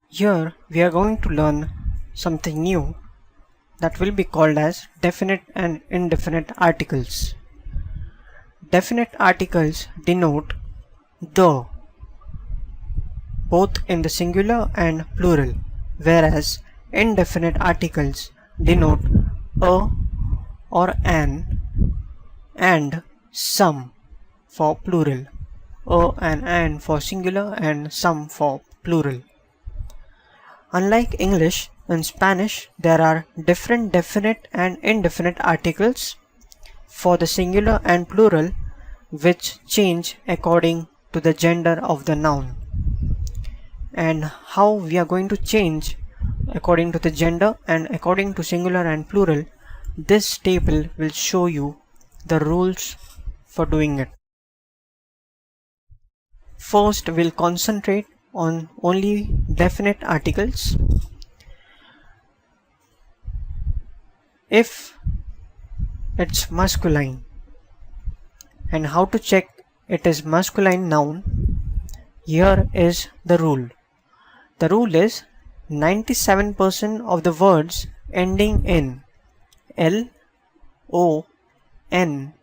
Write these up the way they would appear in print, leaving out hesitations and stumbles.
Here we are going to learn something new that will be called as definite and indefinite articles. Definite articles denote the both in the singular and plural, whereas indefinite articles denote a or an and some for plural, a and an for singular and some for plural. Unlike English, in Spanish there are different definite and indefinite articles for the singular and plural which change according to the gender of the noun. And how we are going to change according to the gender and according to singular and plural, this table will show you the rules for doing it. First, we'll concentrate on only definite articles. If it's masculine, and how to check it is masculine noun, here is the rule. The rule is 97% of the words ending in L, O, N,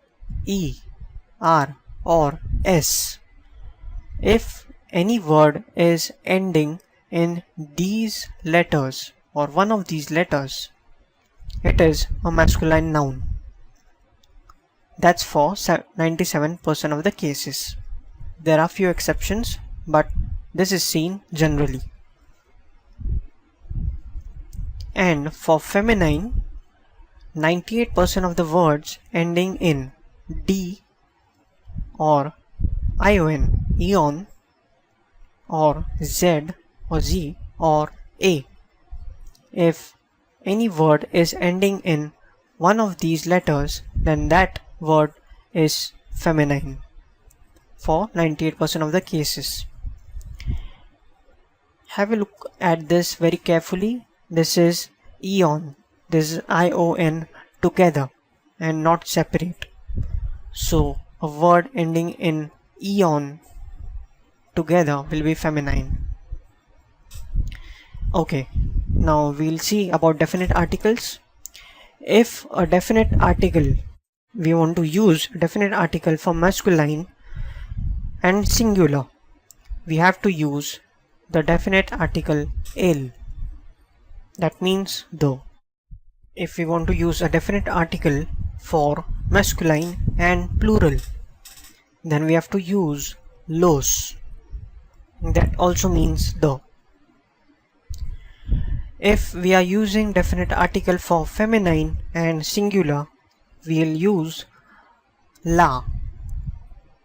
E, R or S. If any word is ending in these letters or one of these letters, it is a masculine noun. That's for 97% of the cases. There are few exceptions, but this is seen generally. And for feminine, 98% of the words ending in D or ION, eon, or Z or Z or A. If any word is ending in one of these letters, then that word is feminine for 98% of the cases. Have a look at this very carefully. This is eon, this is ION together and not separate. So a word ending in eon together will be feminine. Okay, now we'll see about definite articles. If a definite article, we want to use definite article for masculine and singular, we have to use the definite article el. That means the. If we want to use a definite article for masculine and plural, then we have to use los. That also means the. If we are using definite article for feminine and singular, we'll use la.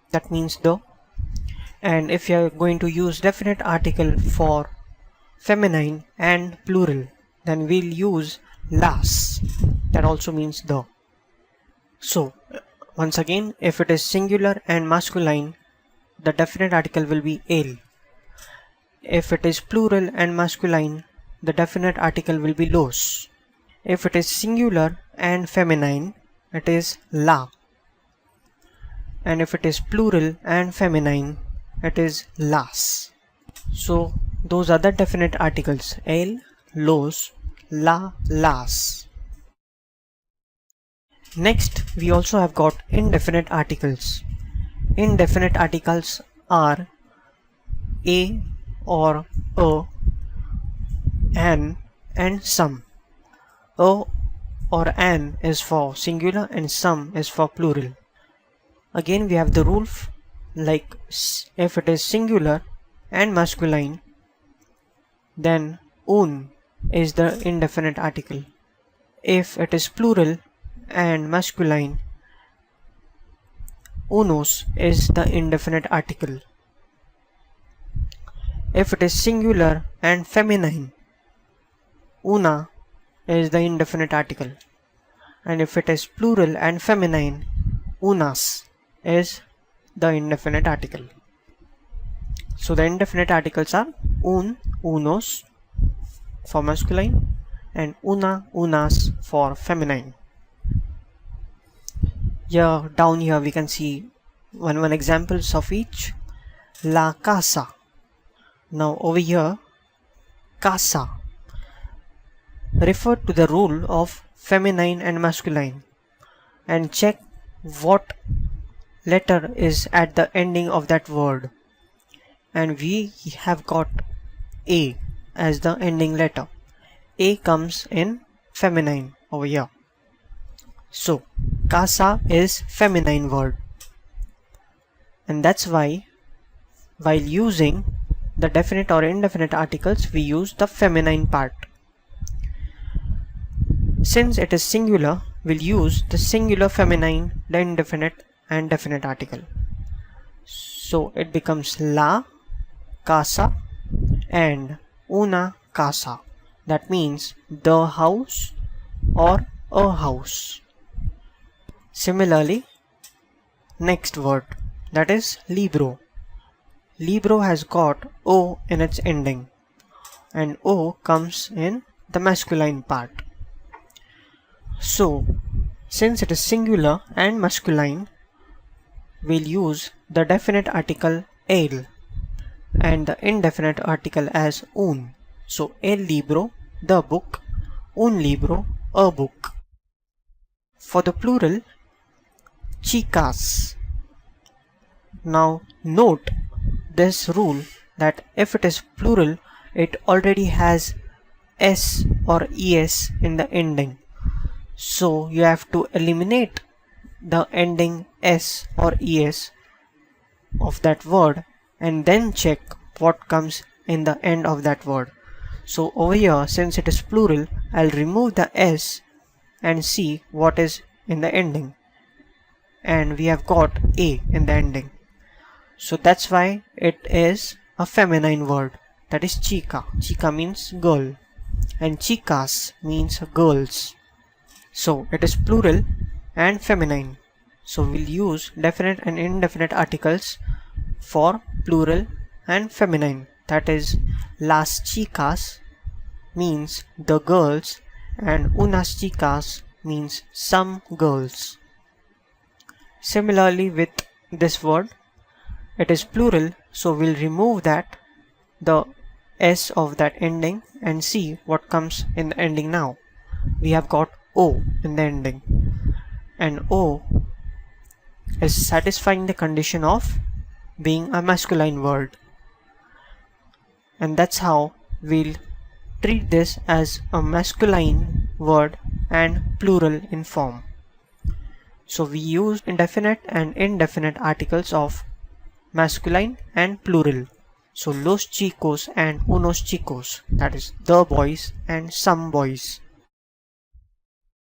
That means the. And if you are going to use definite article for feminine and plural, then we'll use las. That also means the. So once again, if it is singular and masculine, the definite article will be el. If it is plural and masculine, the definite article will be los. If it is singular and feminine, it is la. And if it is plural and feminine, it is las. So those are the definite articles: el, los, la, las. Next, we also have got indefinite articles. Indefinite articles are a or a, an and some. A or an is for singular and some is for plural. Again, we have the rule like if it is singular and masculine, then un is the indefinite article. If it is plural and masculine, unos is the indefinite article. If it is singular and feminine, una is the indefinite article. And if it is plural and feminine, unas is the indefinite article. So the indefinite articles are un, unos for masculine and una, unas for feminine. Here, down here we can see one examples of each. La casa. Now over here casa refer to the rule of feminine and masculine, and check what letter is at the ending of that word. And we have got A as the ending letter. A comes in feminine over here. So casa is feminine word, and that's why while using the definite or indefinite articles we use the feminine part. Since it is singular, we'll use the singular feminine, the indefinite and definite article. So it becomes la casa and una casa. That means the house or a house. Similarly, next word, that is libro. Libro has got O in its ending, and O comes in the masculine part. So, since it is singular and masculine, we'll use the definite article el and the indefinite article as un. So, el libro, the book, un libro, a book. For the plural, chicas. Now, note this rule that if it is plural, it already has s or es in the ending. So you have to eliminate the ending s or es of that word and then check what comes in the end of that word. So over here, since it is plural, I'll remove the s and see what is in the ending, and we have got a in the ending. So that's why it is a feminine word, that is chica. Chica means girl and chicas means girls. So it is plural and feminine. So we'll use definite and indefinite articles for plural and feminine. That is, las chicas means the girls and unas chicas means some girls. Similarly with this word, it is plural, so we'll remove the s of that ending and see what comes in the ending now. We have got O in the ending, and O is satisfying the condition of being a masculine word, and that's how we'll treat this as a masculine word and plural in form. So we use indefinite and indefinite articles of masculine and plural. So los chicos and unos chicos, that is the boys and some boys.